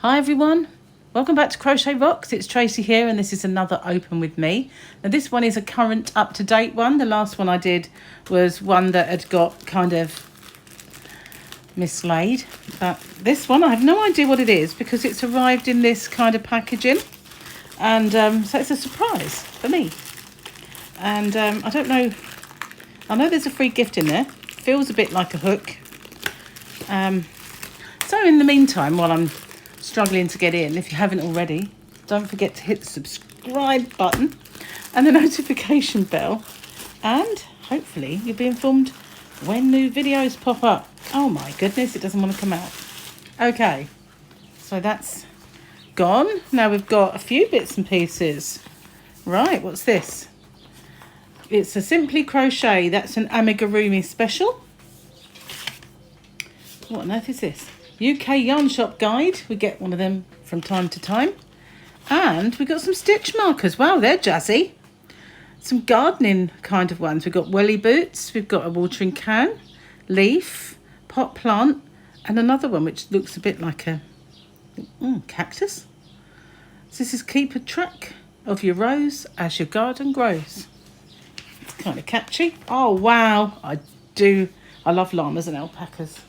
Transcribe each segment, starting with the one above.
Hi everyone, welcome back to Crochet Rocks. It's Tracy here and this is another open with me. Now this one is a current up-to-date one. The last one I did was one that had got kind of mislaid, but this one I have no idea what it is because it's arrived in this kind of packaging, and so it's a surprise for me. And I don't know, I know there's a free gift in there. Feels a bit like a hook. So in the meantime, while I'm struggling to get in, if you haven't already, don't forget to hit the subscribe button and the notification bell, and hopefully you'll be informed when new videos pop up. Oh my goodness, it doesn't want to come out. Okay, so that's gone. Now we've got a few bits and pieces. Right, what's this? It's a Simply Crochet. That's an Amigurumi special. What on earth is this? UK Yarn Shop Guide. We get one of them from time to time. And we got some stitch markers. Wow, they're jazzy. Some gardening kind of ones. We've got welly boots. We've got a watering can, leaf, pot plant, and another one which looks a bit like a cactus. So this is keep a track of your rows as your garden grows. It's kind of catchy. Oh, wow. I love llamas and alpacas.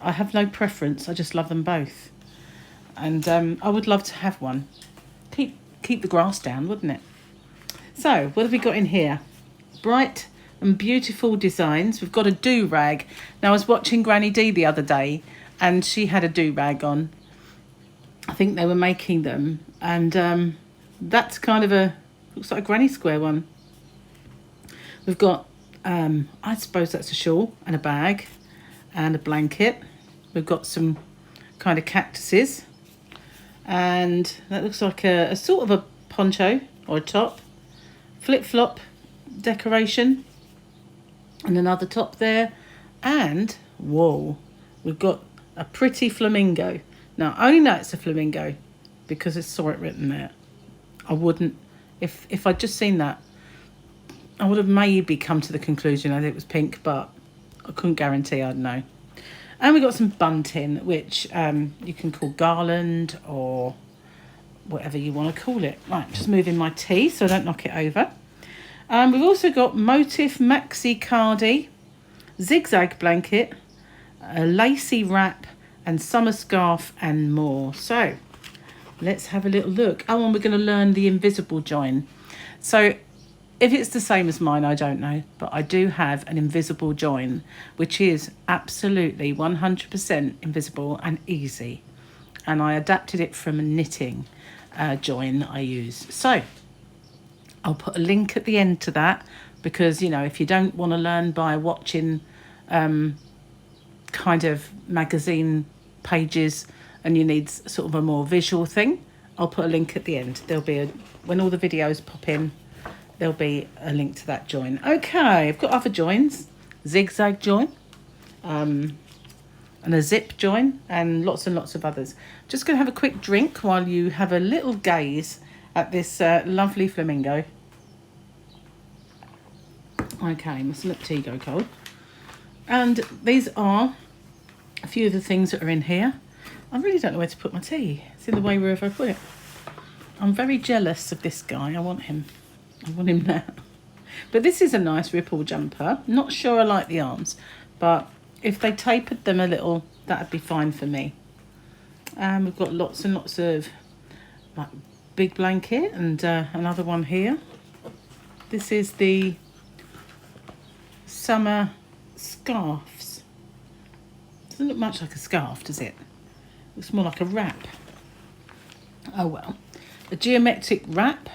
I have no preference. I just love them both. And I would love to have one. Keep the grass down, wouldn't it? So, what have we got in here? Bright and beautiful designs. We've got a do-rag. Now, I was watching Granny D the other day, and she had a do-rag on. I think they were making them. And that's kind of looks like a granny square one. We've got, I suppose that's a shawl and a bag and a blanket. We've got some kind of cactuses, and that looks like a sort of a poncho or a top, flip-flop decoration, and another top there. And whoa, we've got a pretty flamingo. Now I only know it's a flamingo because I saw it written there. I wouldn't, if I'd just seen that, I would have maybe come to the conclusion that it was pink, but I couldn't guarantee I'd know. And we got some bunting, which you can call garland or whatever you want to call it. Right, just moving my tea so I don't knock it over. We've also got motif maxi cardi, zigzag blanket, a lacy wrap, and summer scarf, and more. So let's have a little look. Oh, and we're going to learn the invisible join. So if it's the same as mine, I don't know, but I do have an invisible join, which is absolutely 100% invisible and easy. And I adapted it from a knitting join that I use. So I'll put a link at the end to that, because, you know, if you don't want to learn by watching kind of magazine pages and you need sort of a more visual thing, I'll put a link at the end. There'll be when all the videos pop in, there'll be a link to that join. Okay, I've got other joins. Zigzag join, and a zip join, and lots of others. Just going to have a quick drink while you have a little gaze at this lovely flamingo. Okay, mustn't let tea go cold. And these are a few of the things that are in here. I really don't know where to put my tea. It's in the way wherever I put it. I'm very jealous of this guy. I want him now. But this is a nice ripple jumper. Not sure I like the arms, but if they tapered them a little, that'd be fine for me. We've got lots and lots of like big blanket, and another one here. This is the summer scarves. Doesn't look much like a scarf, does it? Looks more like a wrap. Oh well. A geometric wrap,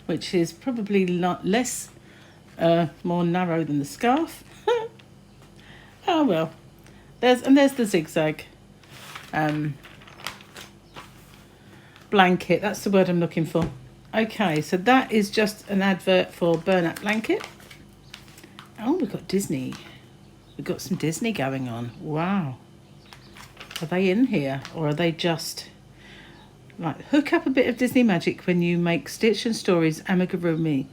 which is probably less, more narrow than the scarf. Oh well. There's the zigzag blanket. That's the word I'm looking for. Okay, so that is just an advert for Burnout Blanket. Oh, we've got Disney. We've got some Disney going on. Wow. Are they in here, or are they just like hook up a bit of Disney magic when you make Stitch and Stories Amigurumi,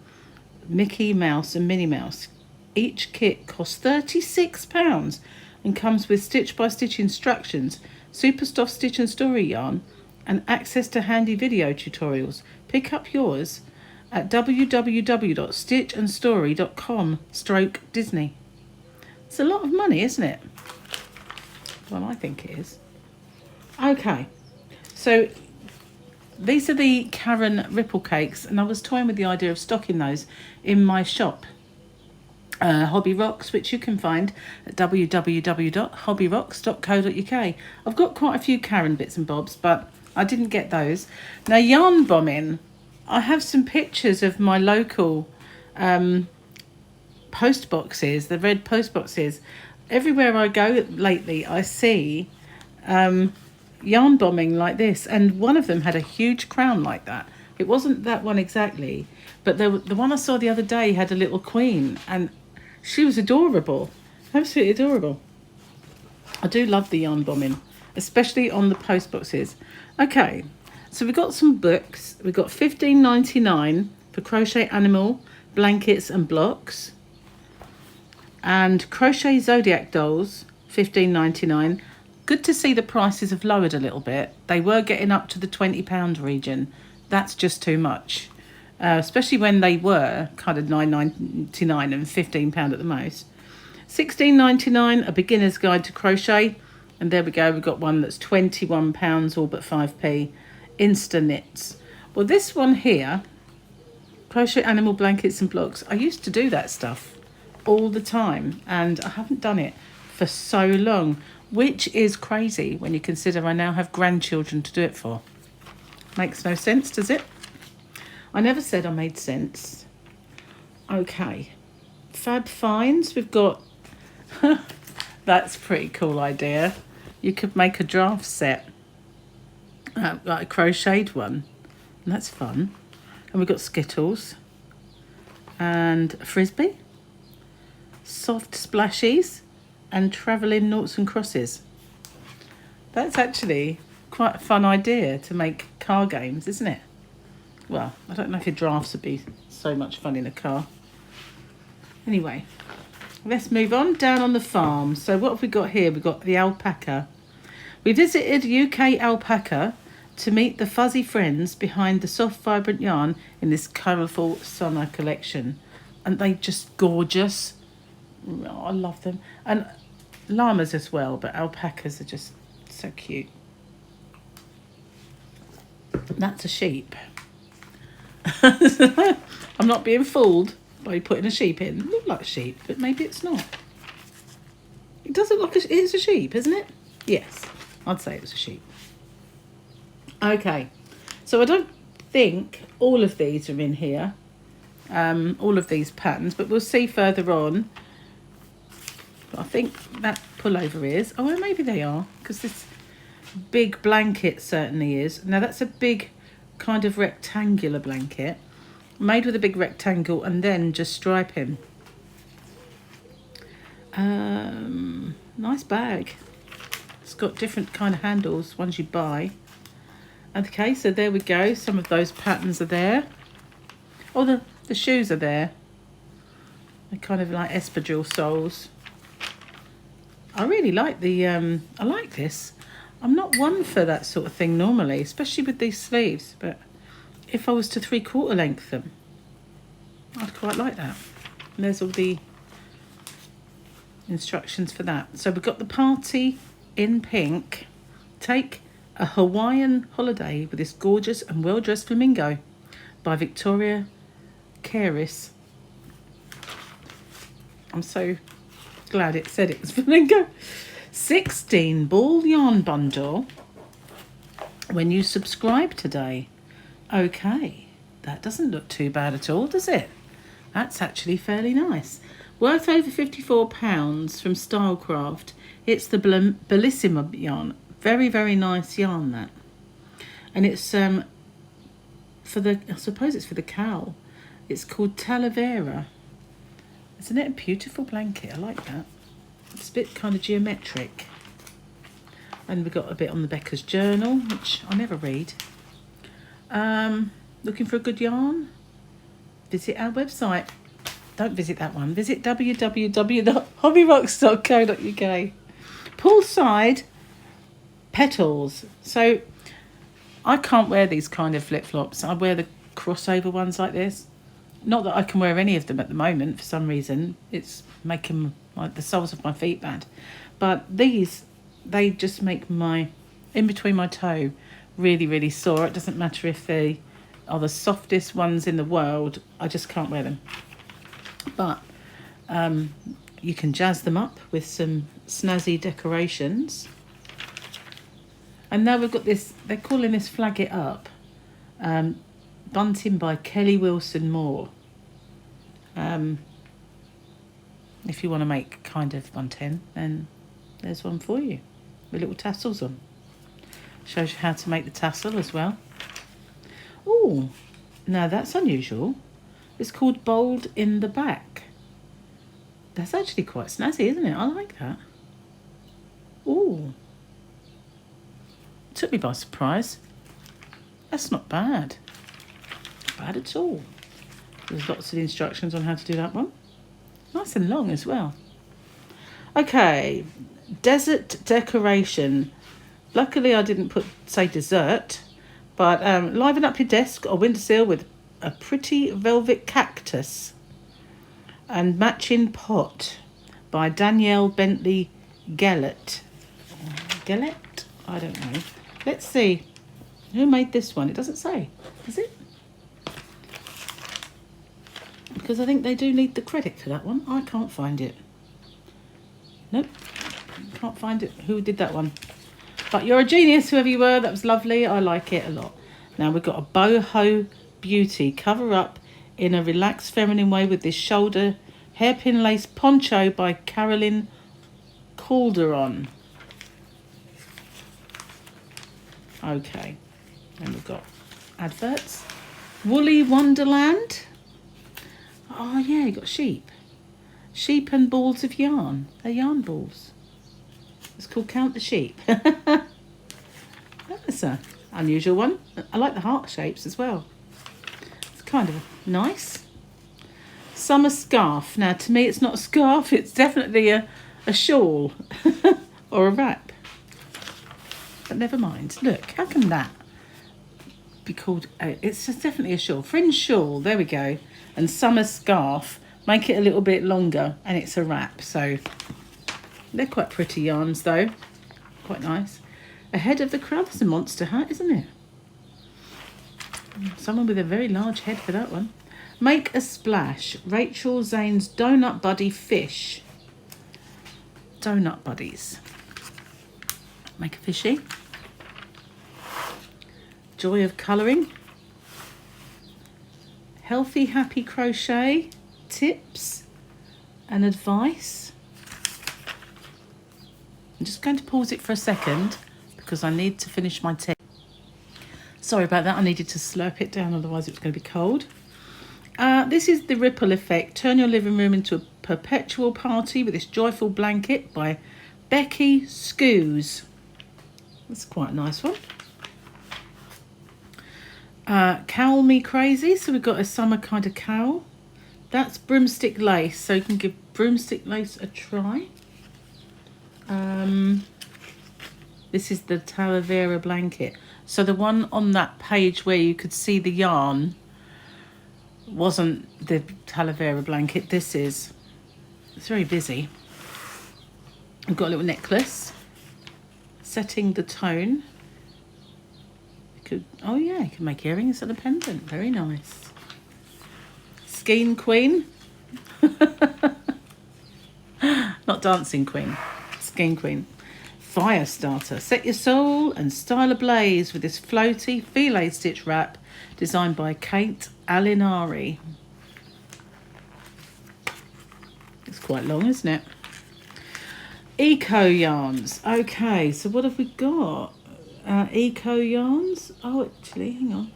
Mickey Mouse and Minnie Mouse. Each kit costs £36 and comes with stitch by stitch instructions super soft stitch and story yarn, and access to handy video tutorials. Pick up yours at www.stitchandstory.com/Disney. It's a lot of money, isn't it? Well, I think it is. Okay, so these are the Karen ripple cakes, and I was toying with the idea of stocking those in my shop, Hobby Rocks, which you can find at www.hobbyrocks.co.uk. I've got quite a few Karen bits and bobs, but I didn't get those. Now, yarn bombing, I have some pictures of my local post boxes, the red post boxes. Everywhere I go lately, I see yarn bombing like this, and one of them had a huge crown like that. It wasn't that one exactly, but the one I saw the other day had a little queen, and she was adorable, absolutely adorable. I do love the yarn bombing, especially on the post boxes. Okay, so we've got some books. We've got $15.99 for Crochet Animal blankets and blocks, and Crochet Zodiac dolls, $15.99. Good to see the prices have lowered a little bit. They were getting up to the £20 region. That's just too much, especially when they were kind of $9.99 and £15 at the most. $16.99, a beginner's guide to crochet, and there we go. We've got one that's £21, all but 5p. Insta knits. Well, this one here, Crochet Animal blankets and blocks. I used to do that stuff all the time, and I haven't done it for so long, which is crazy when you consider I now have grandchildren to do it for. Makes no sense, does it? I never said I made sense. Okay, Fab Finds. We've got that's a pretty cool idea. You could make a draft set, like a crocheted one, and that's fun. And we've got Skittles and a Frisbee, soft splashies, and travelling noughts and crosses. That's actually quite a fun idea to make car games, isn't it? Well, I don't know if your drafts would be so much fun in a car. Anyway, let's move on down on the farm. So what have we got here? We've got the alpaca. We visited UK Alpaca to meet the fuzzy friends behind the soft, vibrant yarn in this colourful summer collection. And they're just gorgeous. Oh, I love them. And llamas as well, but alpacas are just so cute. That's a sheep. I'm not being fooled by putting a sheep in. It looks like a sheep, but maybe it's not. It does look like it's a sheep, isn't it? Yes, I'd say it was a sheep. Okay, so I don't think all of these are in here, all of these patterns, but we'll see further on. But I think that pullover is. Oh, well, maybe they are, because this big blanket certainly is. Now, that's a big kind of rectangular blanket, made with a big rectangle and then just striping. Nice bag. It's got different kind of handles, ones you buy. Okay, so there we go. Some of those patterns are there. Oh, the shoes are there. They're kind of like espadrille soles. I really like the, I like this. I'm not one for that sort of thing normally, especially with these sleeves, but if I was to 3/4 length them, I'd quite like that. And there's all the instructions for that. So we've got the party in pink. Take a Hawaiian holiday with this gorgeous and well-dressed flamingo by Victoria Caris. I'm so glad it said it was flamingo. 16 ball yarn bundle when you subscribe today. Okay, that doesn't look too bad at all, does it? That's actually fairly nice. Worth over £54 from Stylecraft. It's the Bellissima yarn. Very, very nice yarn, that. And it's for the, I suppose it's for the cowl. It's called Talavera. Isn't it a beautiful blanket? I like that. It's a bit kind of geometric. And we've got a bit on the Becca's Journal, which I never read. Looking for a good yarn? Visit our website. Don't visit that one. Visit www.hobbyrocks.co.uk. Poolside petals. So I can't wear these kind of flip-flops. I wear the crossover ones like this. Not that I can wear any of them at the moment for some reason. It's making like the soles of my feet bad. But these, they just make my, in between my toe, really, really sore. It doesn't matter if they are the softest ones in the world. I just can't wear them. But you can jazz them up with some snazzy decorations. And now we've got this, they're calling this Flag It Up. Bunting by Kelly Wilson Moore. If you want to make kind of bunting, then there's one for you with little tassels on. Shows you how to make the tassel as well. Oh, now that's unusual. It's called Bold in the Back. That's actually quite snazzy, isn't it? I like that. Oh, took me by surprise. That's not bad. Not bad at all. There's lots of instructions on how to do that one. Nice and long as well. Okay, desert decoration. Luckily I didn't say dessert, but liven up your desk or windowsill with a pretty velvet cactus and matching pot by Danielle Bentley Gellert. Gellert? I don't know. Let's see. Who made this one? It doesn't say, does it? Because I think they do need the credit for that one. I can't find it. Nope. Can't find it. Who did that one? But you're a genius, whoever you were. That was lovely. I like it a lot. Now we've got a boho beauty. Cover up in a relaxed feminine way with this shoulder hairpin lace poncho by Carolyn Calderon. Okay. And we've got adverts. Woolly Wonderland. Oh yeah, you got sheep. Sheep and balls of yarn. They're yarn balls. It's called Count the Sheep. That's an unusual one. I like the heart shapes as well. It's kind of nice. Summer scarf. Now to me it's not a scarf, it's definitely a shawl or a wrap. But never mind. Look, how can that be called? It's just definitely a shawl. Fringe shawl, there we go. And summer scarf, make it a little bit longer and it's a wrap. So they're quite pretty yarns though, quite nice. Ahead of the crowd, that's a monster hat, isn't it? Someone with a very large head for that one. Make a splash, Rachel Zane's Donut Buddy Fish. Donut Buddies. Make a fishy. Joy of colouring. Healthy Happy Crochet tips and advice. I'm just going to pause it for a second because I need to finish my tea. Sorry about that, I needed to slurp it down, otherwise it was going to be cold. This is the Ripple Effect. Turn your living room into a perpetual party with this joyful blanket by Becky Scoos. That's quite a nice one. Cowl Me Crazy. So we've got a summer kind of cowl. That's Broomstick Lace. So you can give Broomstick Lace a try. This is the Talavera blanket. So the one on that page where you could see the yarn wasn't the Talavera blanket. This is. It's very busy. I've got a little necklace. Setting the tone. Oh yeah, you can make earrings and a pendant. Very nice. Skein Queen. Not Dancing Queen. Skein Queen. Fire Starter. Set your soul and style ablaze with this floaty filet stitch wrap designed by Kate Alinari. It's quite long, isn't it? Eco yarns. Okay, so what have we got? Eco yarns. Oh, actually, hang on.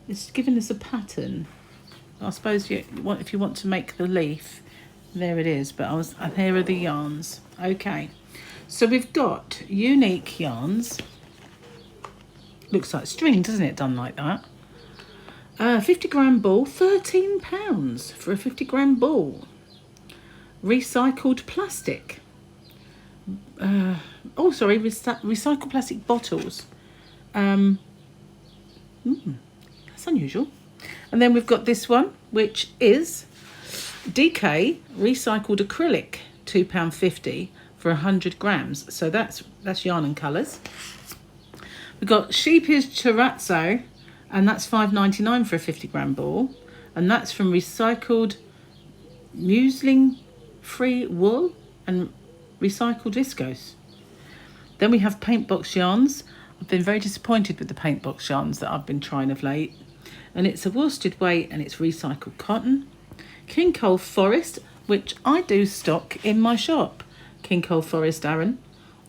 It's giving us a pattern. I suppose if you want to make the leaf, there it is. But here are the yarns. Okay, so we've got unique yarns. Looks like string, doesn't it? Done like that. 50-gram ball, £13 for a 50-gram ball. Recycled plastic. oh sorry, recycled plastic bottles. That's unusual. And then we've got this one, which is DK Recycled Acrylic, £2.50 for 100 grams. So that's yarn and colours. We've got Sheep's Chorizo, and that's $5.99 for a 50-gram ball. And that's from Recycled Muslin-free wool and recycled viscose. Then we have paint box yarns. I've been very disappointed with the paint box yarns that I've been trying of late. And it's a worsted weight and it's recycled cotton. King Cole Forest, which I do stock in my shop. King Cole Forest Aran.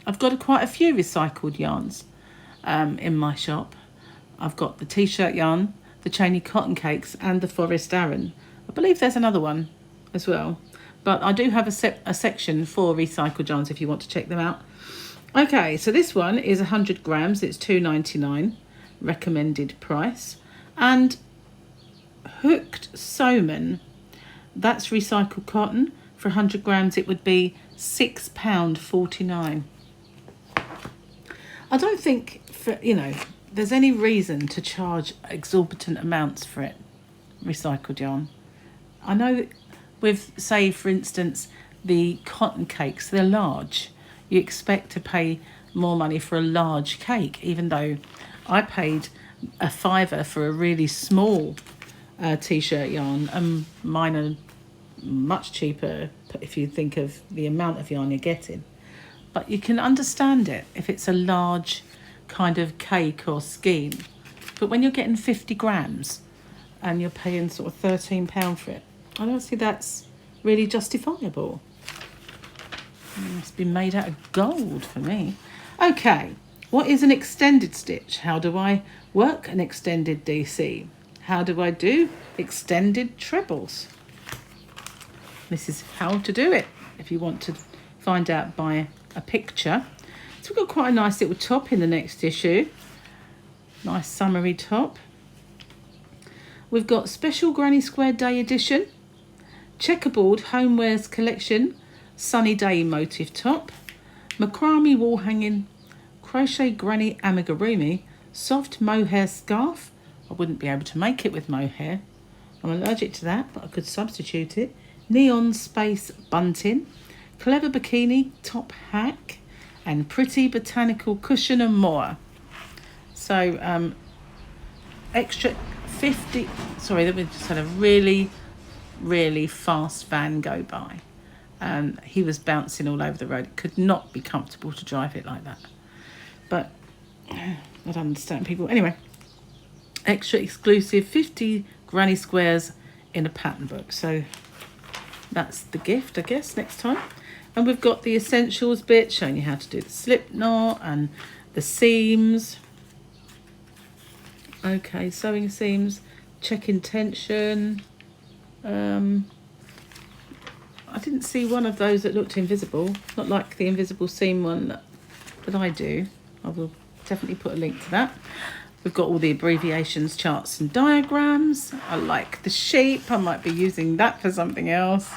I've got quite a few recycled yarns in my shop. I've got the t-shirt yarn, the Cheney cotton cakes and the Forest Aran. I believe there's another one as well. But I do have a section for recycled yarns if you want to check them out. Okay, so this one is 100 grams. It's $2.99 recommended price. And Hooked Sewn, that's recycled cotton. For 100 grams, it would be £6.49. I don't think, there's any reason to charge exorbitant amounts for it, recycled yarn. I know with, say, for instance, the cotton cakes, they're large. You expect to pay more money for a large cake, even though I paid a £5 for a really small t-shirt yarn, and mine are much cheaper if you think of the amount of yarn you're getting. But you can understand it if it's a large kind of cake or scheme. But when you're getting 50 grams and you're paying sort of £13 for it, I don't see that's really justifiable. It's been made out of gold for me. Okay, what is an extended stitch? How do I work an extended DC? How do I do extended trebles? This is how to do it if you want to find out by a picture. So we've got quite a nice little top in the next issue. Nice summery top. We've got Special Granny Square Day Edition, Checkerboard Homewares Collection, Sunny Day motif top, Macrame wall hanging, Crochet Granny Amigurumi, soft mohair scarf. I wouldn't be able to make it with mohair. I'm allergic to that, but I could substitute it. Neon space bunting, clever bikini top hack, and pretty botanical cushion and more. So extra 50. Sorry, that we just had a really fast van go by. He was bouncing all over the road. It could not be comfortable to drive it like that. But I don't understand people. Anyway, extra exclusive 50 granny squares in a pattern book. So that's the gift, I guess, next time. And we've got the essentials bit showing you how to do the slip knot and the seams. Okay, sewing seams, checking tension. I didn't see one of those that looked invisible, not like the invisible seam one that I do. I will definitely put a link to that. We've got all the abbreviations, charts and diagrams. I like the sheep. I might be using that for something else.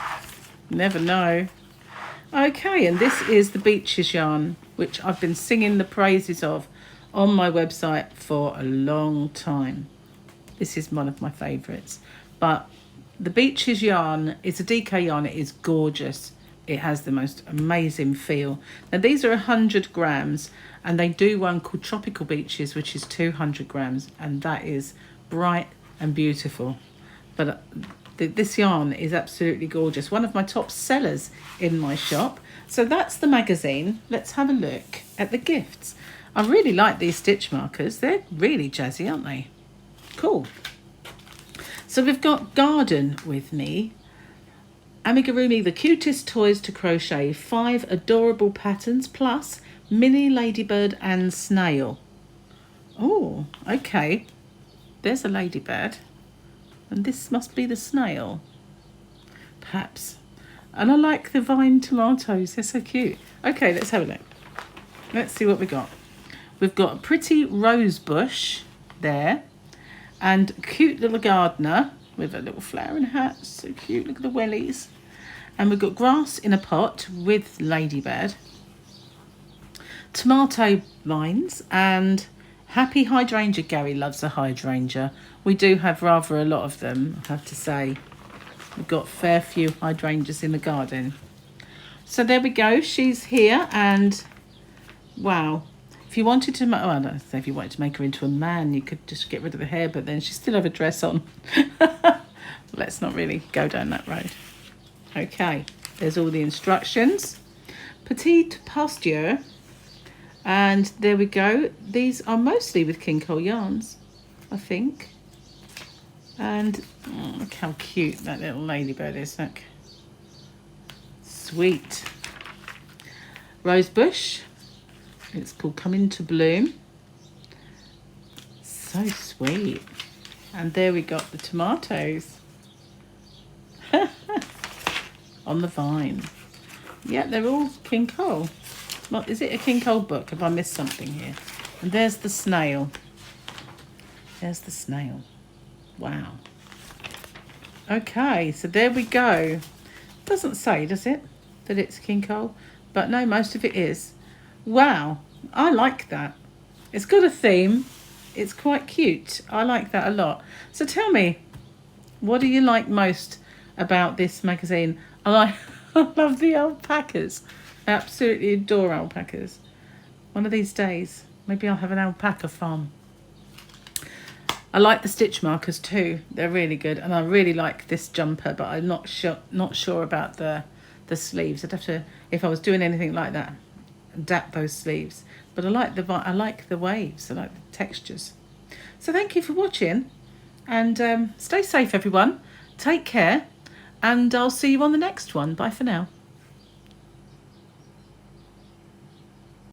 Never know. Okay, and this is the Beaches yarn, which I've been singing the praises of on my website for a long time. This is one of my favourites. But the Beaches yarn is a DK yarn. It is gorgeous. It has the most amazing feel. Now these are 100 grams and they do one called Tropical Beaches, which is 200 grams, and that is bright and beautiful. But this yarn is absolutely gorgeous. One of my top sellers in my shop. So that's the magazine. Let's have a look at the gifts. I really like these stitch markers. They're really jazzy, aren't they? Cool. So we've got Garden with me. Amigurumi, the cutest toys to crochet. 5 adorable patterns plus mini ladybird and snail. Oh, okay. There's a ladybird. And this must be the snail. Perhaps. And I like the vine tomatoes. They're so cute. Okay, let's have a look. Let's see what we got. We've got a pretty rose bush there. And a cute little gardener with a little flowering hat. So cute. Look at the wellies. And we've got grass in a pot with ladybird. tomato vines, and happy hydrangea. Gary loves a hydrangea. We do have rather a lot of them, I have to say. We've got a fair few hydrangeas in the garden. So there we go. She's here, and wow. If you wanted to, I don't know if you wanted to make her into a man, you could just get rid of the hair, but then she still have a dress on. Let's not really go down that road. Okay, there's all the instructions. Petite pasture. And there we go. These are mostly with king cole yarns, I think. And look how cute that little ladybird is. Look. Sweet. Rosebush. It's called Come Into Bloom. So sweet. And there we got the tomatoes. On the vine. Yeah, they're all king cole. Well, is it a king cole book? Have I missed something here? And there's the snail. There's the snail. Wow. Okay, so there we go. Doesn't say, does it, that it's king cole? But no, most of it is. Wow, I like that. It's got a theme. It's quite cute. I like that a lot. So tell me, what do you like most about this magazine? I love the alpacas. I absolutely adore alpacas. One of these days, maybe I'll have an alpaca farm. I like the stitch markers too. They're really good, and I really like this jumper, but I'm not sure about the sleeves. I'd have to, if I was doing anything like that, adapt those sleeves. But I like the waves. I like the textures. So thank you for watching, and stay safe, everyone. Take care, and I'll see you on the next one. Bye for now.